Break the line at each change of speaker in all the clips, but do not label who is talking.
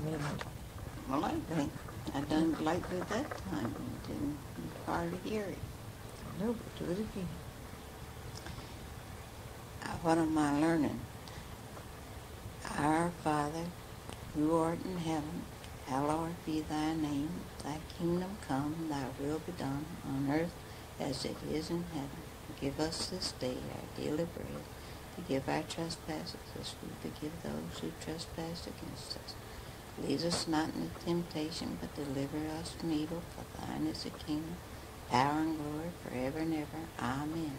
mean,
Well, I done it lately that time and didn't hardly hear it.
no, but do it again.
What am I learning? Our Father, who art in heaven, hallowed be thy name. Thy kingdom come, thy will be done, on earth as it is in heaven. Give us this day our daily bread. Forgive our trespasses as we forgive those who trespass against us. Lead us not into temptation, but deliver us from evil. For thine is the kingdom, power, and glory forever and ever. Amen.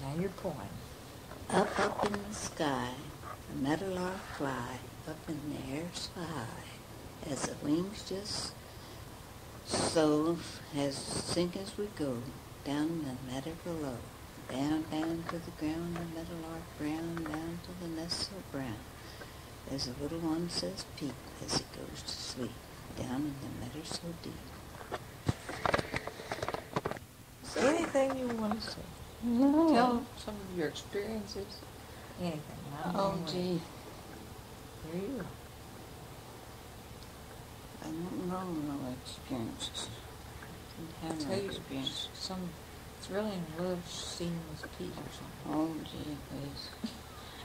Now you're pointing.
Up in the sky, the meadowlark fly, up in the air so high, as the wings just so as sink as we go, down in the meadow below, down to the ground, the meadowlark brown, down to the nest so brown, as the little one says peep, as it goes to sleep, down in the meadow so deep.
Anything you want to say.
No.
Tell some of your experiences. Anything.
Oh, gee.
Here you go.
I don't know no experiences. I didn't have no experience.
It's really in love scene with Pete or something.
Oh, gee,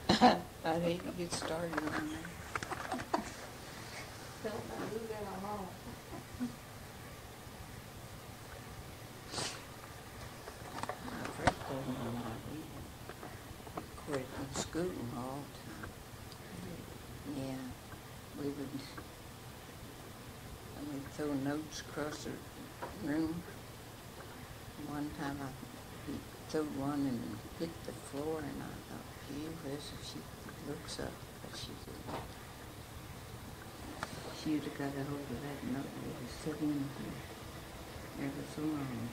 please. I'd hate to get started on that.
Don't do that alone.
First of all, we quit in school all the time. Yeah, we'd throw notes across the room. One time he threw one and hit the floor, and I thought, gee whiz, if she looks up, but she didn't. She would have got a hold of that note and it was sitting here ever so long.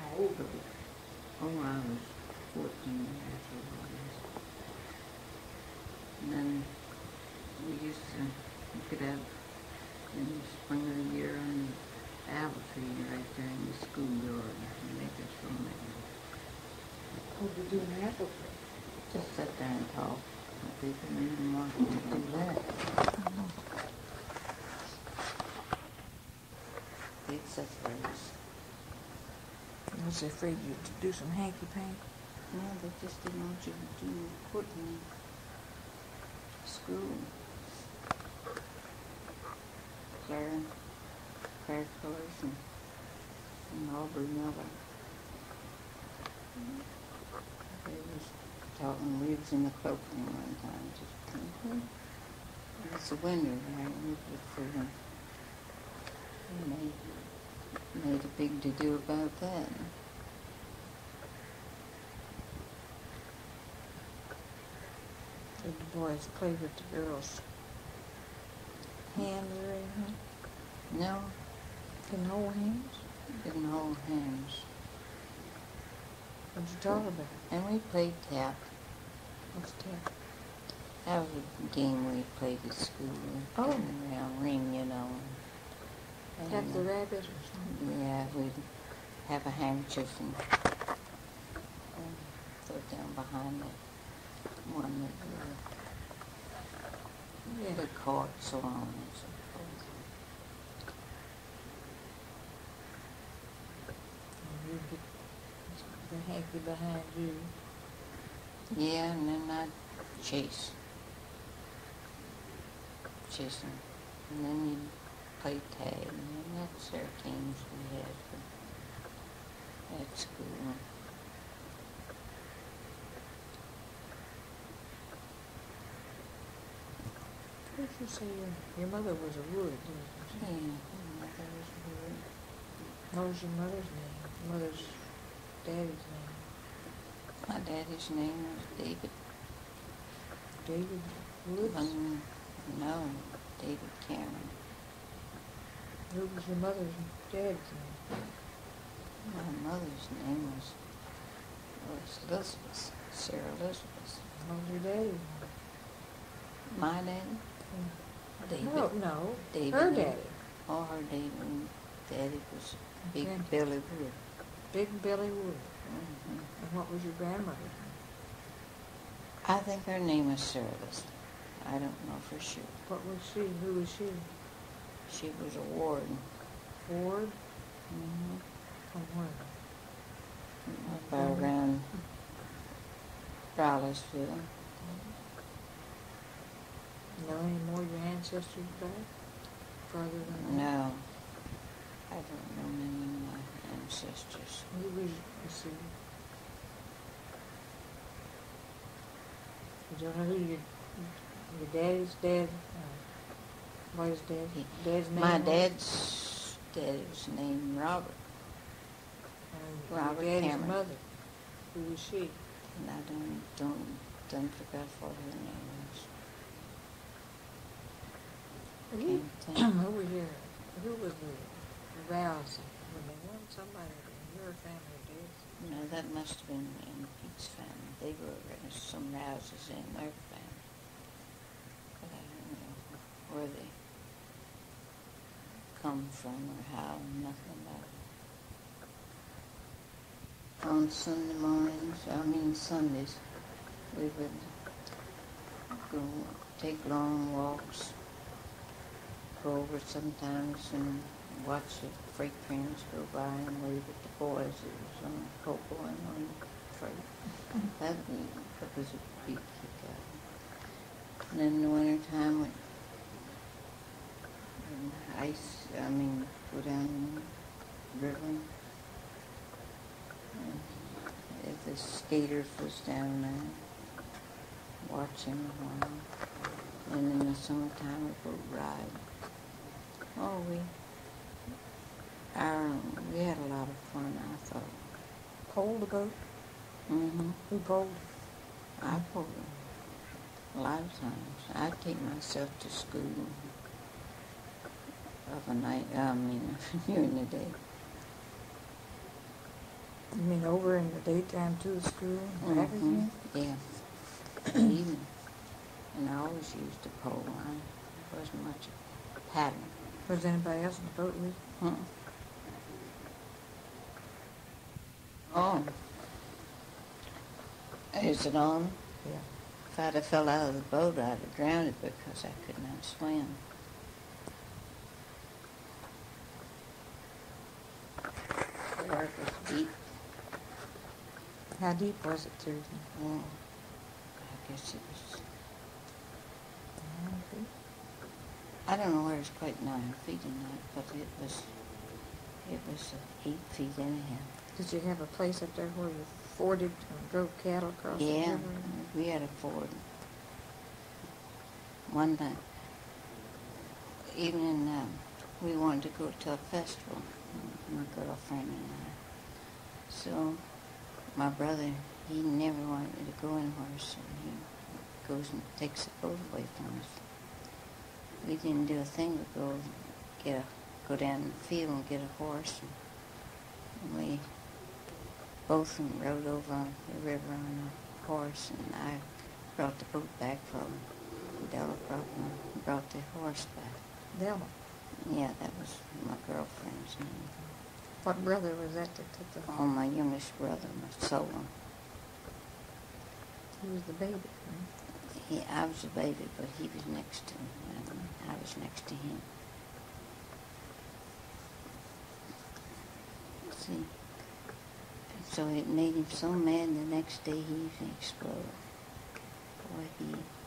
How old are you?
Oh, I was 14 years old. And then we used to get out in the spring of the year on the apple tree right there in the schoolyard and make us romance.
What did you do in the apple tree?
Just sit there and talk. People didn't even want to do that. They'd separate us.
I was afraid you'd do some hanky-panky.
No, they just didn't want you to do put in school. Claire colors and Aubrey Miller. They was talking, we was in the cloakroom one time, just it's the winter, right? We was for and they made a big to-do about that.
Did the boys play with the girls' hands or anything?
No,
Didn't hold hands?
didn't hold hands.
What'd you talk about?
And we played tap.
What's that?
That was a game we played at school.
Oh.
Around ring, you know.
Tap the rabbit or something?
Yeah, we'd have a handkerchief and throw it down behind it. One that the cords on and so forth.
And you get the hanky behind you.
Yeah, and then I'd chase them. And then you'd play tag, and that's our games we had at school.
What did you say your mother was a wood, didn't
Yeah,
she?
my mother was good.
What was your mother's name? Mother's daddy's name?
My daddy's name was David.
David Woods?
No, David Cameron.
Who was your mother's dad's name?
My mother's name was Elizabeth, Sarah Elizabeth.
What was your daddy's name?
My daddy? David.
No.
David.
Her daddy.
Oh, her daddy was Big
Okay.
Billy Wood.
Big Billy Wood.
Mm-hmm.
And what was your grandmother's
I think her name was Shirley. I don't know for sure.
What was she? Who was she?
She was a ward.
Ward?
Mm-hmm.
From where?
Up around Charlottesville.
Know any more of your ancestors back? Further than that?
No. I don't know many of my ancestors.
Who was, let's see. You don't know who your daddy's dad, what his dad's name
My
was?
dad's dad was named Robert.
And
Robert
your daddy's
Cameron.
mother, who was she?
And I don't forget what her name was.
Who,
Can't think.
who was your, who was the Rouse? When they wanted somebody in your family did?
No, that must have been in Pete's family. They were some Rouses in their family. But I don't know where they come from or how, nothing about it. On Sundays, we would go take long walks, go over sometimes and watch the freight trains go by and wave at the boys that was on Cocoa and on the freight. That was a big kick out. And then in the wintertime, when go down the river. And if the skaters was down there, watching a while. And in the summertime, we would ride. Oh, we had a lot of fun, I thought.
Pole the boat?
Mm-hmm.
Who poled?
I pulled a lot of times. I'd take myself to school during the day.
You mean over in the daytime to the school and back again?
Yeah. Even. And I always used a pole line. There wasn't much pattern.
Was anybody else in the boat with you?
Mm-mm. Oh. Is it on?
Yeah.
If I'd have fell out of the boat, I'd have drowned it because I could not swim. The water was deep.
How deep was it, Susan?
Oh, I guess it was,
9 feet.
I don't know where it's quite 9 feet in that, but it was 8 feet anyhow.
Did you have a place up there where you forded and drove cattle across the
Yeah,
river?
we had a ford. One time, even we wanted to go to a festival, my girlfriend and I. So my brother, he never wanted me to go anywhere, so he goes and takes the boat away from us. We didn't do a thing but go down the field and get a horse, and we both of them rode over on the river on a horse, and I brought the boat back for them. Della brought the horse back.
Della.
Yeah, that was my girlfriend's name.
What brother was that took the horse?
Oh, my youngest brother, my Solon.
He was the baby, right?
I was a baby, but he was next to me. I was next to him. See, so it made him so mad the next day he even exploded. Boy,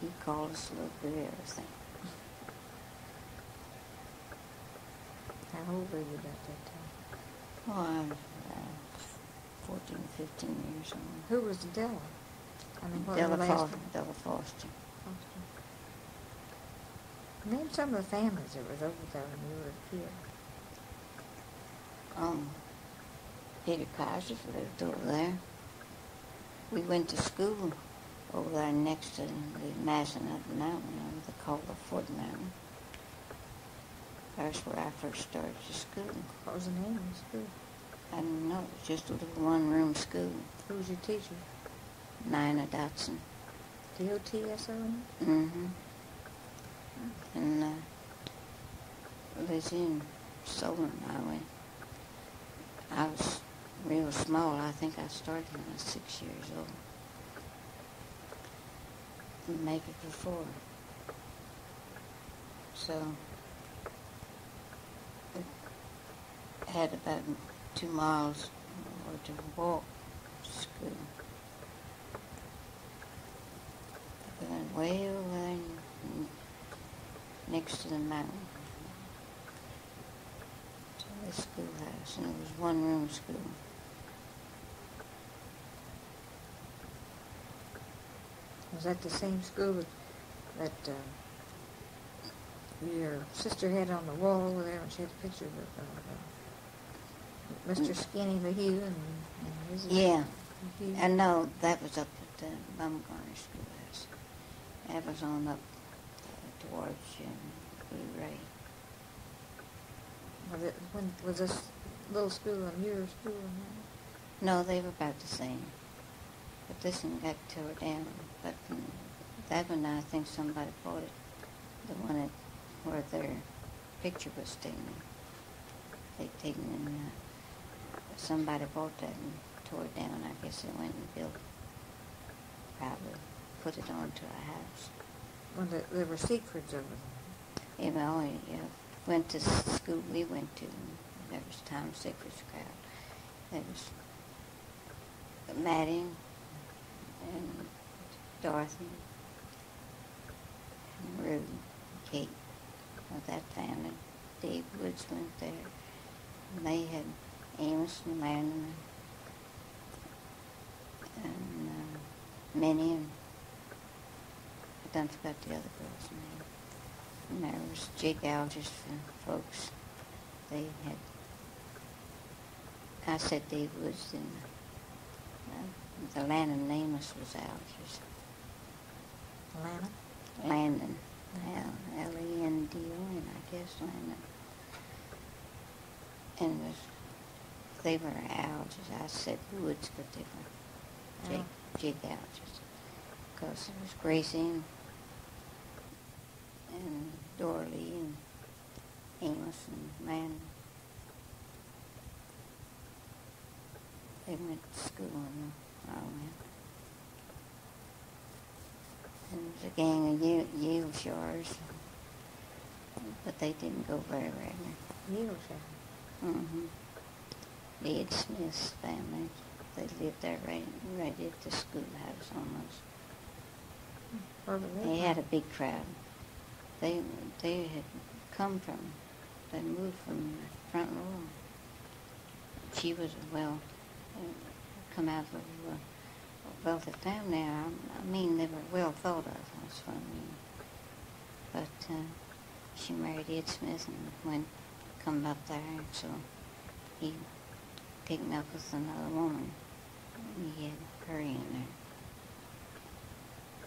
he called us a little bit of everything.
How old were you about that time?
Oh, I was 14, 15 years old.
Who was Della? I mean, what
Della
were the last one?
Foster.
Name some of the families that was over there when you were a kid.
Peter Kaiser lived over there. We went to school over there next to the Mason of the mountain, they call the Fort Mountain. That's where I first started to school.
What was the name of the school?
I don't know, it was just a little one-room school.
Who was your teacher?
Nina Dotson.
D-O-T-S-O-N?
Mm-hmm. And it was in Solon, I was real small. I think I started when I was 6 years old. maybe before. So I had about 2 miles or to walk to school. We went way over next to the mountain to the schoolhouse, and it was one-room school.
Was that the same school that your sister had on the wall over there when she had a picture of Mr. Skinny LaHue and his...
Yeah.
LaHue?
I know that was up at the Bumgarner Schoolhouse. That was on up towards Blue Ray.
Was this little school and your school?
No, they were about the same. But this one got tore down. But that one, I think somebody bought it. The one where their picture was taken. They'd taken and somebody bought that and tore it down. I guess they went and built, probably put it onto a house.
Well, there were secrets over there.
You know, went to school we went to. There was Tom Sickford's crowd. There was Maddie and Dorothy and Ruth, Kate of that family. Dave Woods went there. And they had Amos and Landon and Minnie and I done forgot the other girl's name. And there was Jake Alger's folks. They had, I said Dave Woods, and the Landon Amos was Alger's.
Atlanta?
Landon, L-E-N-D-O-N, I guess, Landon. And they were Alger's. I said Woods, but they were Jake Alger's. Because it was Gracie and Dorley and Amos and Landon. They went to school and all that. And there was a gang of Yale Shores, but they didn't go very regular.
Yale Shore?
Mm-hmm. Ed Smith's family, they lived there right at the schoolhouse almost.
Where were
They had a big crowd. They had come from, they moved from the front row. She was come out of a wealthy family. I mean, they were well thought of, that's what I mean. But she married Ed Smith and come up there, and so he picked me up with another woman. He had her in there.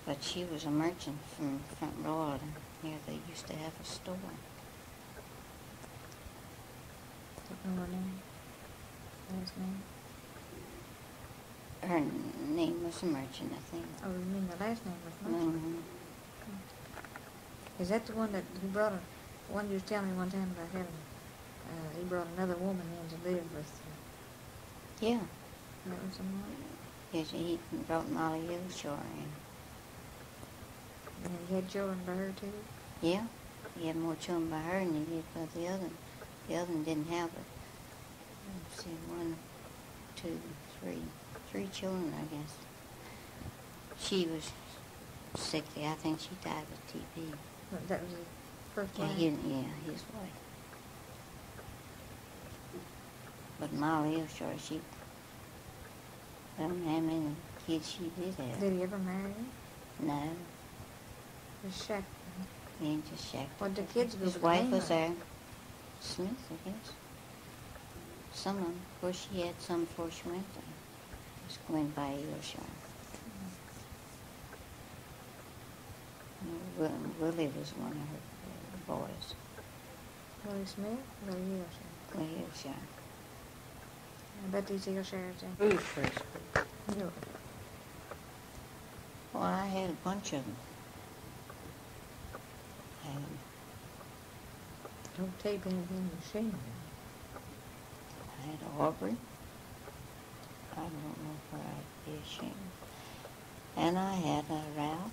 But she was a merchant from Front Royal, and here they used to have a store.
Don't know her name? Last name?
Her name was a merchant, I think.
Oh, you mean the last name was Merchant?
Mm-hmm.
Is that the one that he brought one you was telling me one time about having, he brought another woman in to live with?
Yeah.
That was someone?
Yes, he brought Molly Hillshore in.
And he had children by her too?
Yeah. He had more children by her than he did by the other. The other one didn't have it. Let's see, 1, 2, 3. 3 children, I guess. She was sickly. I think she died of TB.
That was his first
Yeah,
wife?
his wife. But Molly Hillshore, she, I don't know how many kids she did have.
Did he ever marry her?
No,
Just shacked her?
he ain't just shacked.
What the kids go
His
with the
wife
name
was
of?
there. Smith, I guess. Some of them, of course, she had some before she went there. Just going by Hillshire. Willie was one of her boys.
Willie Smith? Willie Hillshire.
Willie Hillshire.
I bet these Hillshires in.
Who's first?
Hill.
Well, I had a bunch of them.
Don't tape anything you say.
I had Aubrey. I don't know where I'd be ashamed. And I had Ralph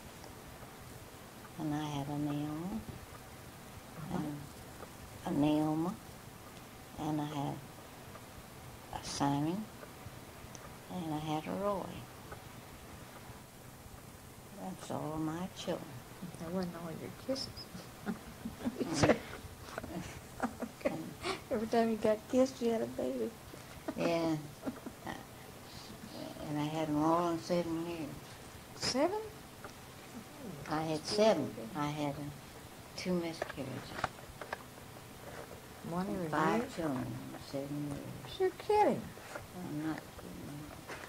That's all my children.
That wasn't all your kisses. Okay. Every time you got kissed, you had a baby.
Yeah. And I had them all in 7 years.
7?
I had 7. I had 2 miscarriages.
One every
5
year?
children in 7 years.
You're kidding.
I'm not kidding.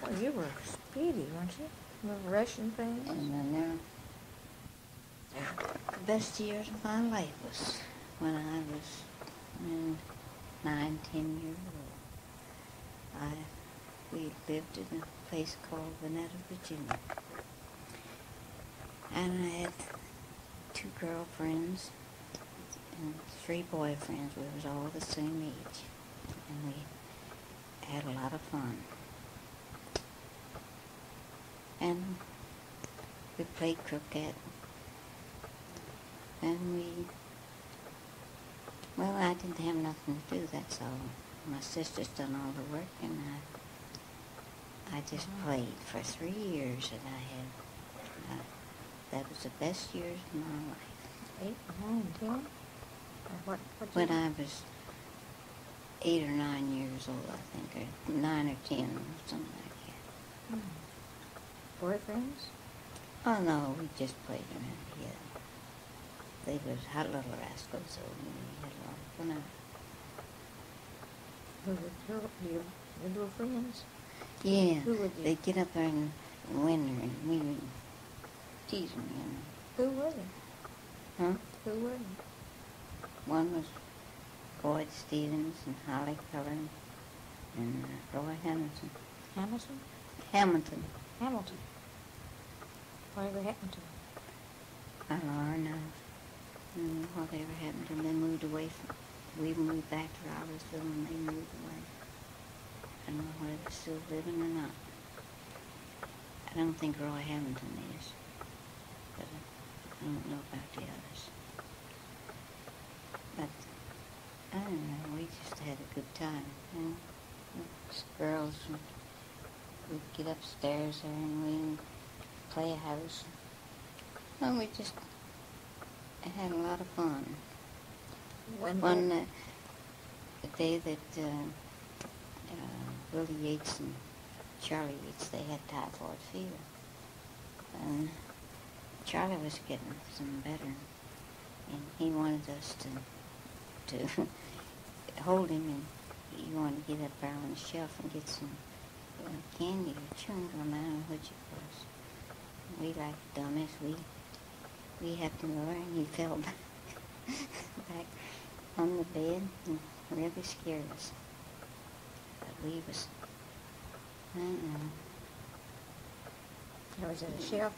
Well, you were speedy, weren't you? You were rushing things.
And then the best years of my life was when I was 9, 10 years old. We lived in a place called Vinetta, Virginia. And I had 2 girlfriends and 3 boyfriends. We was all the same age. And we had a lot of fun. And we played croquet. And I didn't have nothing to do, that's all. My sister's done all the work, and I just played for 3 years that I had. That was the best years of my life.
8, 9, 10? What
When I was 8 or 9 years old, I think, or 9 or 10, or something like that.
Boyfriends?
Oh, no, we just played around here. They was hot little rascals, so we had a lot of fun out.
Who were your little friends?
Yeah,
Who would you?
they'd get up there in the winter and we would tease them, you know.
Who were they?
Huh?
Who were they?
One was Boyd Stevens and Holly Cullen and Roy Hamilton.
Hamilton?
Hamilton.
Hamilton. Whatever happened to him?
I don't know. Whatever happened to them, they moved away from. We moved back to Robertsville and they moved away. I don't know whether they're still living or not. I don't think Roy Hamilton is, but I don't know about the others. But I don't know. We just had a good time. You know? Us girls, we'd get upstairs there and we'd play a house. And we just had a lot of fun. The day that Willie Yates and Charlie Yates, they had typhoid fever. And Charlie was getting some better. And he wanted us to hold him, and he wanted to get up there on the shelf and get some candy or chewing gum, I don't know which it was. And we, like dummies, we helped him over, and he fell back on the bed and really scared us. But we was, I don't know.
Was it a shelf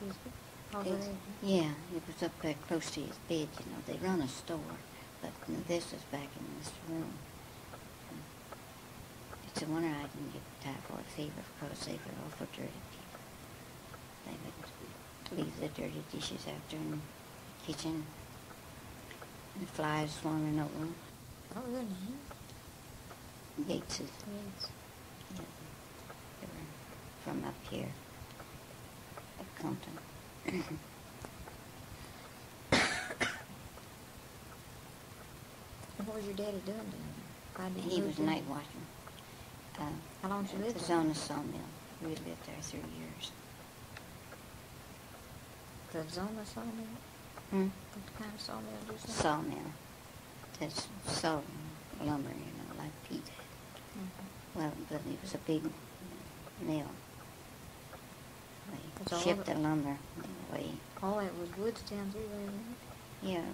over there?
Yeah, it was up there close to his bed, you know. They run a store, but this was back in this room. It's a wonder I didn't get typhoid fever because they were awful dirty people. They would leave the dirty dishes out there in the kitchen, and the flies swarming over them.
What was their name?
Yateses.
Yes.
Yeah, they were from up here at Compton.
And what was your daddy doing down there? Why did
He
move
was
down?
night watching.
How long did you live
It was
there?
on the sawmill. We lived there 3 years.
The Zona sawmill? What kind of sawmill did you say?
Sawmill. That's saw lumber, you know, like Pete had. Well, but it was a big mill.
It's
They
all
shipped
over-
the lumber away.
All that was woods down through there, wasn't it?
Yeah,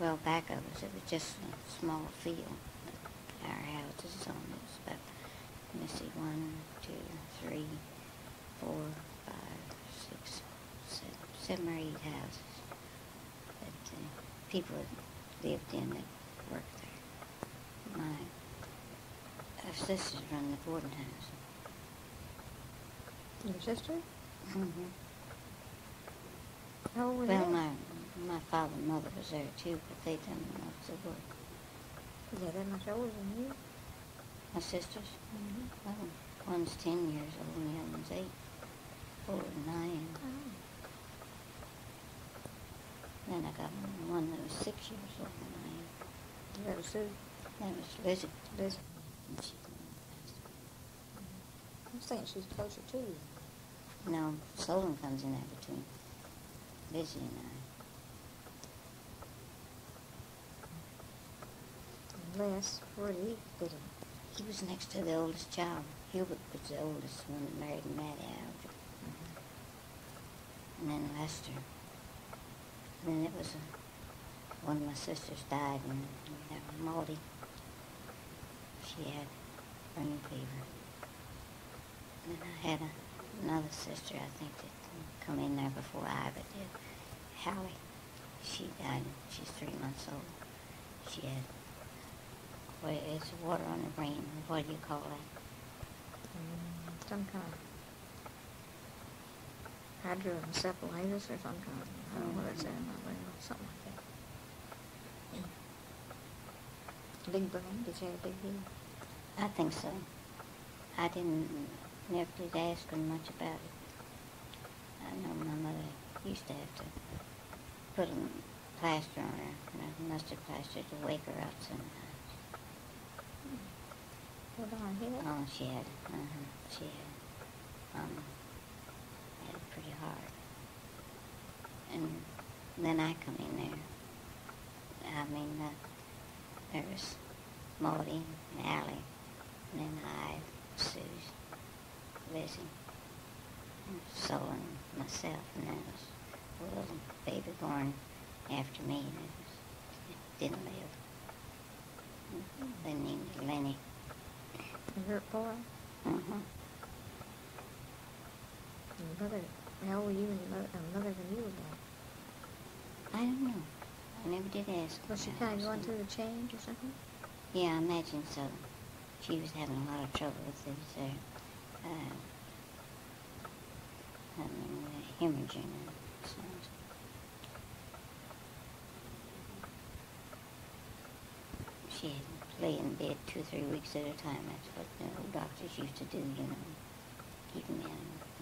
well, back of us, it was just a small field. Our house is on this, but let me see, 1, 2, 3, 4, 5, 6, 7 or 8 houses that people had lived in that worked there. My sisters run the boarding house.
Your sister?
Mm-hmm.
How old was
Well,
that?
my father and mother was there too, but they done lots of work.
Is that that much older than you?
My sisters?
Mm-hmm.
Well, one's 10 years old and the other one's 8. Older than I am.
Oh.
Then I got one that was 6 years older than I am.
That was Sue.
That was Lizzie.
Lizzie.
And she's the one that passed
I was thinking she's closer to you.
away. No, Solon comes in there between Lizzie and I.
Les, where did he fit in?
He was next to the oldest child. Hubert was the oldest one that married Maddie Alger. And then Lester. And then it was one of my sisters died, and that was Maudie. She had brain fever. And then I had another sister, I think, that come in there before Iva did. Hallie. She died. She's 3 months old. She had, well, it's water on the brain. What do you call that?
Some kind of hydroencephalitis or some kind of, I don't know what it said, something like that. Big brain? Did she have a big brain?
I think so. I never did ask her much about it. I know my mother used to have to put a plaster on her, a mustard plaster, to wake her up sometimes.
Hold on, here.
Oh, she had it. She had it. Had it pretty hard. And then I come in there. I mean, there was Maudie and Allie, and then I, Suze, Lizzie, and Solon, and myself, and then there was a little baby born after me that didn't live. They named it Lenny.
Your boy?
Mm-hmm.
And your mother, how old were you when your mother when you were born?
I don't know. I never did ask.
Was she kind of going through a change or something?
Yeah, I imagine so. She was having a lot of trouble with this, hemorrhaging and so on. She had to lay in bed 2 or 3 weeks at a time. That's what the old doctors used to do, you know. Keep them in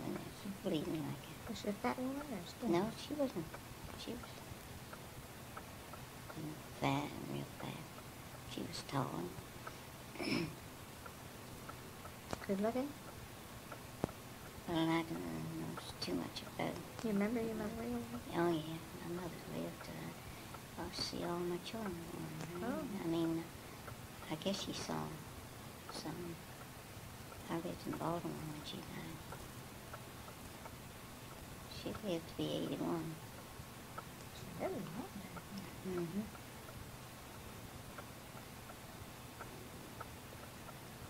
when they're bleeding like that.
Was she a fat woman or skinny?
No, she wasn't. She was fat and real fat. She was tall.
Good looking?
Well, I don't know too much about it.
You remember your mother real well?
Oh, yeah. My mother lived to see all my children.
Oh.
I mean, I guess she saw some. I lived in Baltimore when she died. She lived to be 81.
She really long time.
Mm-hmm.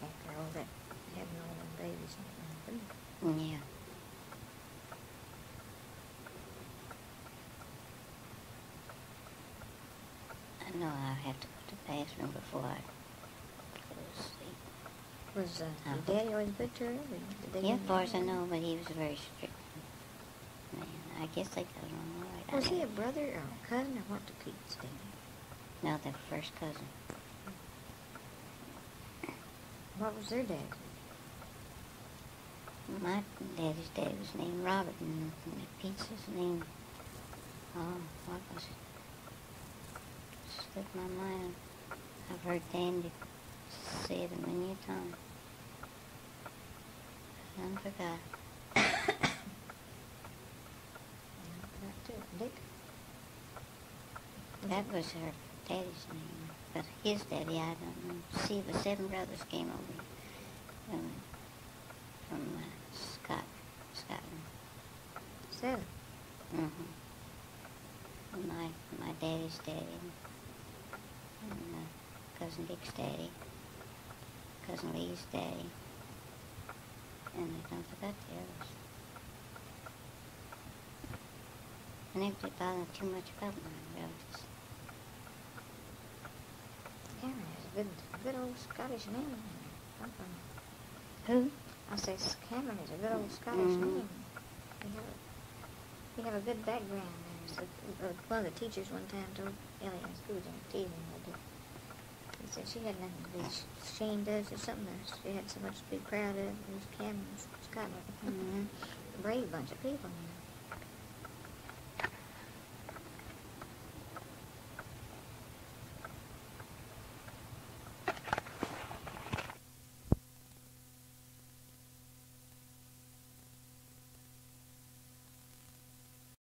After all that, having all them babies and everything.
Yeah. I know I'll have to go to the bathroom before I go to sleep.
Was your daddy always good to her?
Yeah, as far as I know, but he was a very strict man. I guess they got along all right.
Was he a brother or a cousin or what to Pete's daddy?
No, their first cousin.
What was their dad?
My daddy's dad was named Robert, and Pete's was named, what was it? Slipped my mind. I've heard Dandy say it a many times. I forgot.
That too. Dick?
That was her daddy's name, but his daddy, I don't know. See, the 7 brothers came over from Scotland.
7?
Mm-hmm. My daddy's daddy, and Cousin Dick's daddy, Cousin Lee's daddy, and I don't forget the others. I never did bother too much about my relatives.
Cameron has a good old Scottish name.
Who?
I say Cameron is a good old Scottish name. You have a good background there. So, one of the teachers one time told Ellie in school, teasing her, he said she had nothing to be ashamed of or something that she had so much to be proud of. It was Cameron, Scotland.
Mm-hmm.
Brave bunch of people, you know.